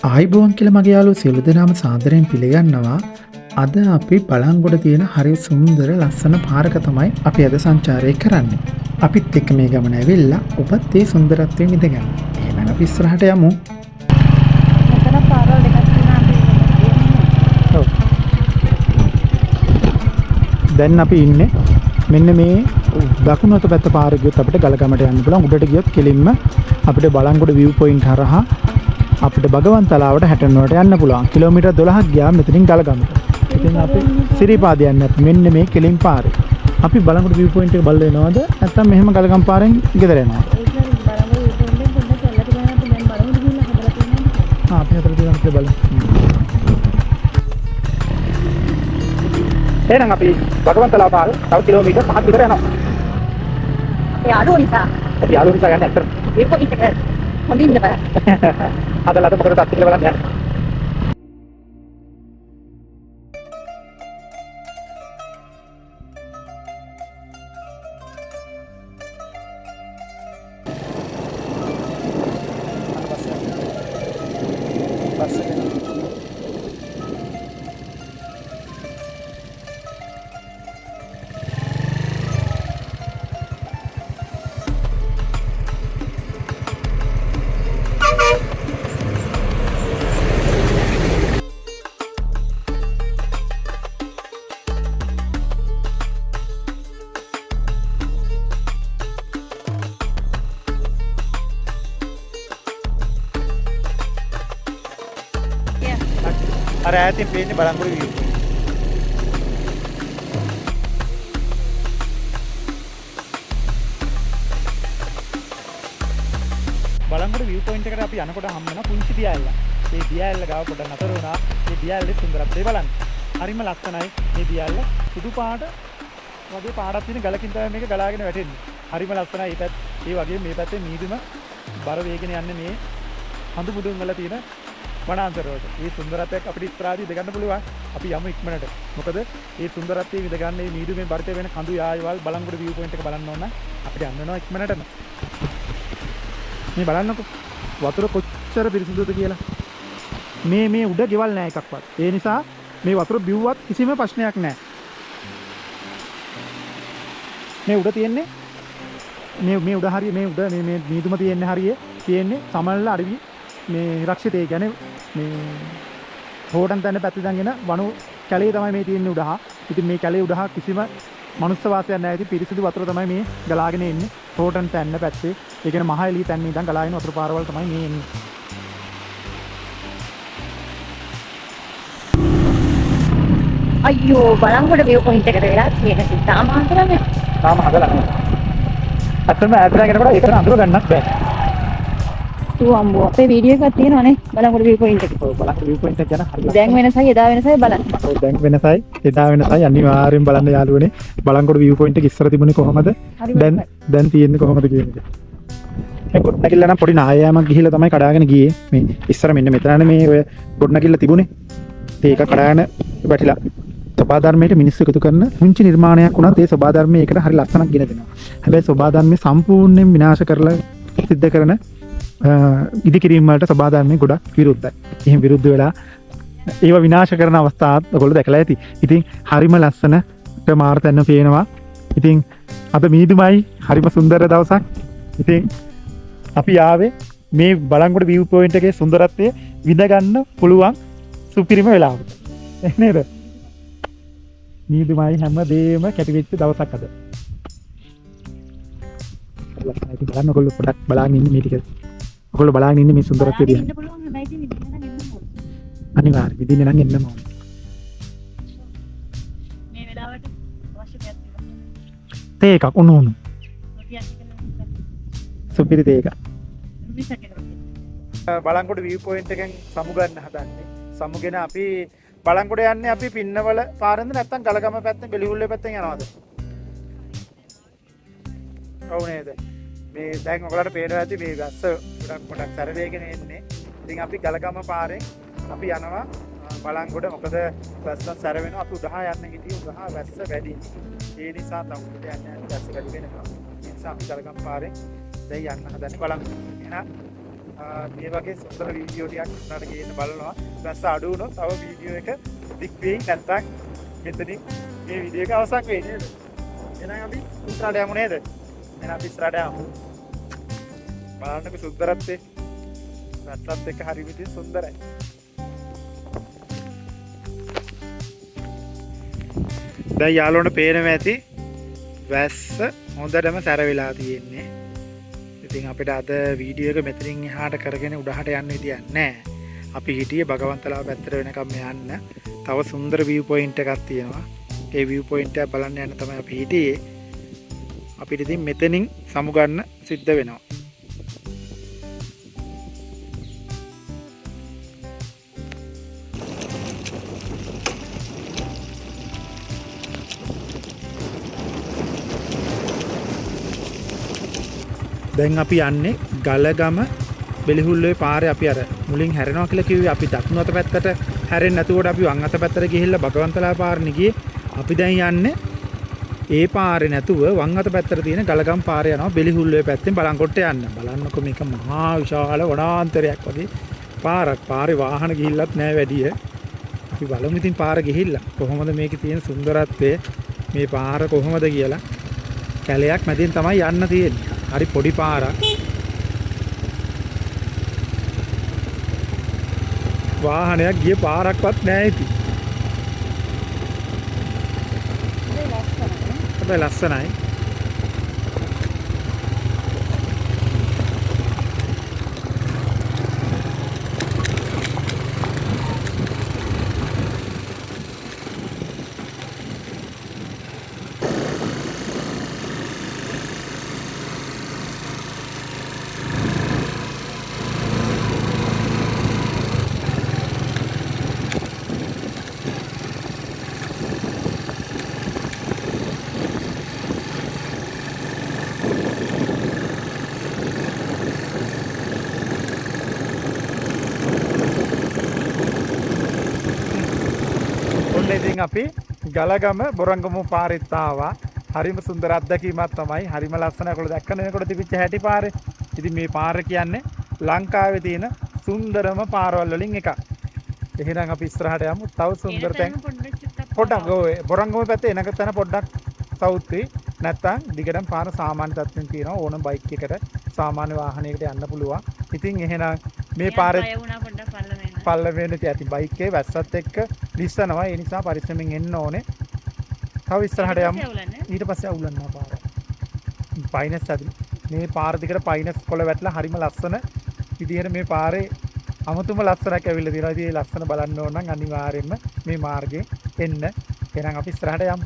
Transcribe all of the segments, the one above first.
ආයිබෝවන් කියලා මගේ යාළුවෝ සියලු දෙනාම සාදරයෙන් පිළිගන්නවා. අද අපි බලංගොඩ තියෙන හරි සුන්දර ලස්සන පාරක තමයි අපි අද සංචාරය කරන්නේ. අපිත් එක්ක මේ ගමන ඇවිල්ලා ඔබත් ඒ සුන්දරත්වයෙන් ඉඳගන්න. එහෙනම් අපි ඉස්සරහට යමු. මෙතන පාරවල් දෙකක් තියෙනවා අපි ඔව්. දැන් අපි ඉන්නේ මෙන්න මේ දකුණු අත පැත්ත පාරේ ගියොත් අපිට ගලගමට යන්න පුළුවන්. උඩට ගියොත් කෙලින්ම අපිට බලංගොඩ view point හරහා අපිට භගවන්තලාවට හැටෙන්නවට යන්න පුළුවන්. කිලෝමීටර් 12ක් ගියා මෙතනින් ගලගමට. ඉතින් අපි සිරිපාද යන්නේ අපි මෙන්න මේ කෙලින් පාරේ. අපි බලංගොඩ view point එක බලලා එනවද? නැත්නම් මෙහෙම ගලගම පාරෙන් ගෙදර යනවද? අපි හතර දිනක් ඉඳලා බලමු. එහෙනම් අපි භගවන්තලාව පාර තව කිලෝමීටර් 5ක් විතර යනවා. ඒ යාළුවෝ නිසා අපි යාළුවෝ නිසා යන්නේ අතර. මේ පොඩි එක හොඳින් ඉඳලා අදලා මොකටද තාත් කියලා බලන්න යන්නේ. අර ඈතින් පේන්නේ Balangoda view. Balangoda view point එකට අපි යනකොට හම් වෙන පුංචි දියැල්ල. මේ දියැල්ල ගාව පොඩ නතර වුණා. මේ දියැල්ලේ සුන්දරත්වය බලන්න. හරිම ලස්සනයි. මේ දියැල්ල සුදු පාට වගේ පාටක් තියෙන ගලකින් තමයි මේක ගලාගෙන වැටෙන්නේ. හරිම ලස්සනයි. ඒ වගේම මේ පැත්තේ මීදුම බර වේගෙන යන්නේ මේ හඳු මුදුන් වල තියෙන වනාන්තරවලට. මේ සුන්දරත්වයක් අපිට ඉස්සරහදී ඉඳ ගන්න පුළුවන්. අපි යමු ඉක්මනට. මොකද මේ සුන්දරත්වයේ ඉඳ ගන්න මේ මීදුමේ බරිත වෙන කඳු යායවල් බලංගොඩ view point එක බලන්න ඕන. අපිට යන්න වෙනවා ඉක්මනටම. මේ බලන්නකෝ. වතුර කොච්චර පිරිසිදුද කියලා. මේ උඩ ගෙවල් නෑ එකක්වත්. ඒ නිසා මේ වතුර බිව්වත් කිසිම ප්‍රශ්නයක් නෑ. මේ උඩ තියෙන්නේ මේ උඩ හරිය මේ උඩ මේ මීදුම තියෙන්නේ සමනල අඩවි මේ රක්ෂිතය කියන්නේ මේ හෝඩන් තැන්න පැත්තෙන් වනු කැලේ තමයි මේ තියෙන්නේ උඩහා. ඉතින් මේ කැලේ උඩහා කිසිම මනුස්ස වාසයක් නැහැ. ඉතින් පිරිසිදු වතුර තමයි මේ ගලාගෙන එන්නේ. හෝඩන් තැන්න පැත්තේ. ඒ කියන්නේ මහ එළිය තැන්න ඉඳන් ගලාගෙන වතුර පාරවල් තමයි මේ එන්නේ. අයියෝ බලංගොඩ view point එකට වෙලා තියෙන තාම හදලා තාම හදලා නැහැ. අතම ඈතට යනකොට ඒක අඳුර ගන්නත් බෑ. අම්බෝ අපේ වීඩියෝ එකක් තියෙනවනේ බලංගොඩ view point එක. ඔව් බලන්න view point එක ගැන හරියට. දැන් වෙනසයි එදා වෙනසයි බලන්න. ඔව් දැන් වෙනසයි එදා වෙනසයි අනිවාර්යෙන් බලන්න යාළුවනේ. බලංගොඩ view point එක ඉස්සර තිබුණේ කොහමද? දැන් තියෙන්නේ කොහමද කියන එක. මේ ගොඩනැගිල්ල නම් පොඩි නායෑමක් ගිහිල්ලා තමයි කඩාගෙන ගියේ. මේ ඉස්සර මෙන්න මෙතනනේ මේ ඔය ගොඩනැගිල්ල තිබුණේ. ඒක කඩාගෙන වැටිලා. සබා ධර්මයට මිනිස්සු එකතු කරන පුංචි නිර්මාණයක් වුණත් ඒ සබා ධර්මයේ එකට හරි ලස්සනක් ගෙන දෙනවා. හැබැයි සබා ධර්මයේ සම්පූර්ණයෙන් විනාශ කරලා සිද්ධ කරන ඉදිකිරීම වලට සබා ධර්මයේ ගොඩක් විරුද්ධයි. එහෙම විරුද්ධ වෙලා ඒව විනාශ කරන අවස්ථාත් ඔයගොල්ලෝ දැකලා ඇති. ඉතින් හරිම ලස්සනට මාර්තන්න පේනවා. ඉතින් අද මීදුමයි හරිම සුන්දර දවසක්. ඉතින් අපි ආවේ මේ බලංගොඩ view point එකේ සුන්දරත්වය විඳ ගන්න පුළුවන් සුපිරිම වෙලාවට. නේද? මීදුමයි හැමදේම කැටි වෙච්ච දවසක් අද. ඉතින් බලන්න ඔයගොල්ලෝ පොඩක් බලාගෙන ඉන්න මේ ටික. ඔයගොල්ලෝ බලාගෙන ඉන්නේ මේ සුන්දරත්වය දිහා. ඉන්න පුළුවන් හැබැයි ඉතින් විදින්න නම් එන්න ඕනේ. අනිවාර්යයෙන් විදින්න නම් එන්නම ඕනේ. මේ වෙලාවට අවශ්‍ය දෙයක් තියෙනවා. තේ එකක් උණු උණු. රොටියක් කියලා සුපිරි තේ එකක්. මිසක් එක. බලංගොඩ view point එකෙන් සමු ගන්න හදන්නේ. සමුගෙන අපි බලංගොඩ යන්නේ අපි පින්නවල පාරෙන්ද නැත්නම් ගලගම පැත්තෙන් බෙලිහුල්ලේ පැත්තෙන් යනවද? ඔව් නේද? මේ දැන් ඔයාලට පේනවා ඇති මේ වැස්ස ගොඩක් සැර වේගෙන එන්නේ. ඉතින් අපි ගලගම පාරෙන් අපි යනවා බලංගොඩ. මොකද වැස්ස සැර වෙනවා. අපි උඩහා යන්න හිටියේ උඩහා වැස්ස වැඩි. ඒ නිසා තමයි උඩ යන්නේ වැස්ස වැඩි වෙනවා. ඒ නිසා අපි ගලගම පාරෙන් දැන් යන්න හදන්නේ බලංගොඩ. එහෙනම් මේ වගේ සුන්දර වීඩියෝ ටිකක් ඉස්සරහට ගේන්න බලනවා. දැස්ස අඩු වුණොත් තව වීඩියෝ එක දික් වෙයි නැත්නම් මෙතනින් මේ වීඩියෝ එක අවසන් වෙයි නේද? එහෙනම් අපි ඉස්සරහට යමු නේද? එහෙනම් අපි ඉස්සරහට යමු. බලන්නකෝ සුන්දරත්වය. වැස්සත් එක්ක හරි විදිහට සුන්දරයි. දැන් යාළුවන්ට පේනවා ඇති වැස්ස හොඳටම සැර වෙලා තියෙන්නේ. ඉතින් අපිට අද වීඩියෝ එක මෙතනින් එහාට කරගෙන උඩහට යන්න විදියක් නැහැ. අපි හිටියේ භගවන්තලාව පැත්තට වෙනකම් යන්න. තව සුන්දර view point එකක් තියෙනවා. ඒ view point එක බලන්න යන්න තමයි අපි හිටියේ. අපිට ඉතින් මෙතනින් සමු ගන්න සිද්ධ වෙනවා. දැන් අපි යන්නේ ගලගම බෙලිහුල්ලේ පාරේ. අපි අර මුලින් හැරෙනවා කියලා කිව්වේ. අපි දකුණු අත පැත්තට හැරෙන්නේ නැතුවට අපි වම් අත පැත්තට ගිහිල්ලා භගවන්තලා පාරනේ ගියේ. අපි දැන් යන්නේ ඒ පාරේ නැතුව වම් අත පැත්තට තියෙන ගලගම පාරේ යනවා බෙලිහුල්ලේ පැත්තෙන් බලංකොට්ට යන්න. බලන්නකො මේක මහා විශාල වනාන්තරයක් වගේ පාරක්. පාරේ වාහන ගිහිල්ලත් නැහැ වැඩිය. අපි බලමු ඉතින් පාර ගිහිල්ලා කොහොමද මේකේ තියෙන සුන්දරත්වය, මේ පාර කොහොමද කියලා. කැලයක් මැදින් තමයි යන්න තියෙන්නේ. හරි පොඩි පාරක්. වාහනයක් ගිය පාරක්වත් නැහැ ඉතින්. හැබැයි ලස්සනයි. ඉතින් අපි ගලගම බොරංගමු පාරෙත් ආවා. හරිම සුන්දර අත්දැකීමක් තමයි. හරිම ලස්සනයි. ඔයගොල්ලෝ දැක්කනේ මේකට තිබිච්ච හැටි පාරේ. ඉතින් මේ පාර කියන්නේ ලංකාවේ තියෙන සුන්දරම පාරවල් වලින් එකක්. එහෙනම් අපි ඉස්සරහට යමු. තව සුන්දර තැන් පොඩ්ඩක් ඔය බොරංගම පැත්තේ එනක තැන පොඩ්ඩක් සවුත් වෙයි. නැත්තම් දිගටම පාර සාමාන්‍ය තත්ත්වෙන් තියෙනවා. ඕනම බයික් එකකට සාමාන්‍ය වාහනයකට යන්න පුළුවන්. ඉතින් එහෙනම් මේ පාරේ පල්ල වෙන ඇති බයික් එකේ වැස්සත් එක්ක ලිස්සනවා. ඒ නිසා පරිස්සමෙන් එන්න ඕනේ. තව ඉස්සරහට යමු. ඊට පස්සේ අවුලන්නා පාර. පයිනස් ඇති. මේ පාර දිගට පයිනස් කොළ වැටලා හරිම ලස්සන විදිහට මේ පාරේ අමුතුම ලස්සනක් ඇවිල්ලා තියෙනවා. ඉතින් මේ ලස්සන බලන්න ඕන නම් අනිවාර්යයෙන්ම මේ මාර්ගේ එන්න. එහෙනම් අපි ඉස්සරහට යමු.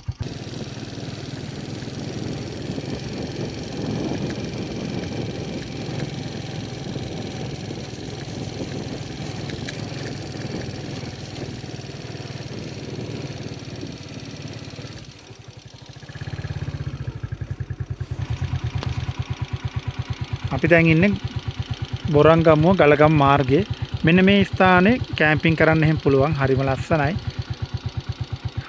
අපි දැන් ඉන්නේ බොරංගමුව ගලගම් මාර්ගයේ. මෙන්න මේ ස්ථානේ කැම්පින් කරන්න එහෙම පුළුවන්. හරිම ලස්සනයි.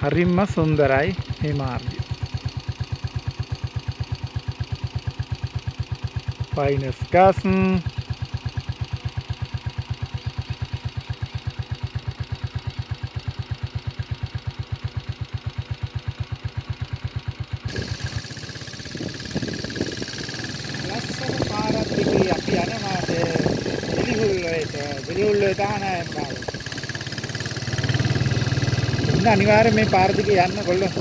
හරිම සුන්දරයි මේ මාර්ගය. පයිනස් ගස් අනිවාර්යෙන් මේ පාර දිගේ යන්න කොල්ලෝ.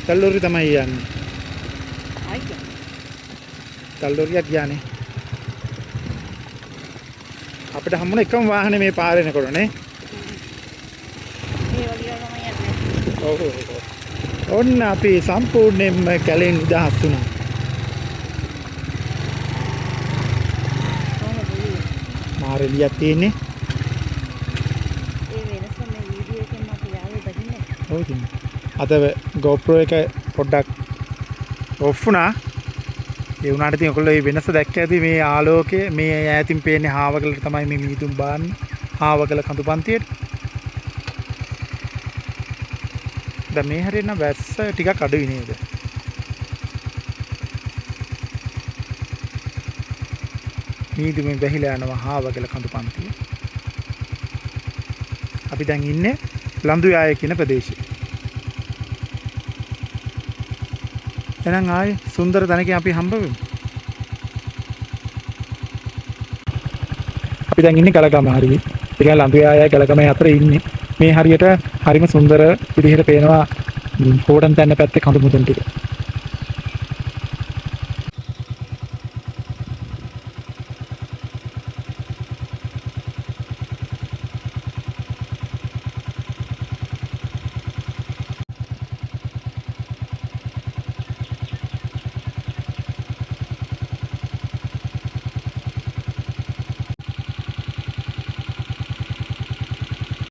තල්ලෝරි තමයි යන්නේ. ආයිත් තල්ලෝරියක් ගියානේ. අපිට හම්බුන එකම වාහනේ මේ පාරේ යනකොට නේ. මේ වගේ තමයි යන්නේ. ඔව් ඔව්. ඔන්න අපි සම්පූර්ණයෙන්ම කැලෙන් නිදහස් වුණා. මාරෙලියක් තියෙන්නේ. ඒ වෙනස මේ වීඩියෝ එකෙන් මට යාළුවෝ දකින්නේ. ඔව් ඉතින්. අද GoPro එක පොඩ්ඩක් ඔෆ් වුණා. ඒ වුණාට ඉතින් ඔයගොල්ලෝ මේ වෙනස දැක්ක ඇති මේ ආලෝකය මේ ඈතින් පේන්නේ හාවකලට තමයි මේ මිහිඳුන් බාන්නේ. හාවකල කඳුපන්තියට. දැන් මේ හැරෙන්න වැස්ස ටිකක් අඩුයි නේද? මිහිඳුන් බැහිලා යනවා හාවකල කඳුපන්තිය. අපි දැන් ඉන්නේ ලන්දුයාය කියන ප්‍රදේශයේ. එහෙනම් ආයේ සුන්දර තැනකින් අපි හම්බ වෙමු. අපි දැන් ඉන්නේ ගලගම හරියේ. ඒ කියන්නේ ලන්දුයාය ගලගම අතර ඉන්නේ. මේ හරියට හරිම සුන්දර විදිහට පේනවා කෝඩන් තැන්න පැත්තේ කඳු මුදුන් ටික.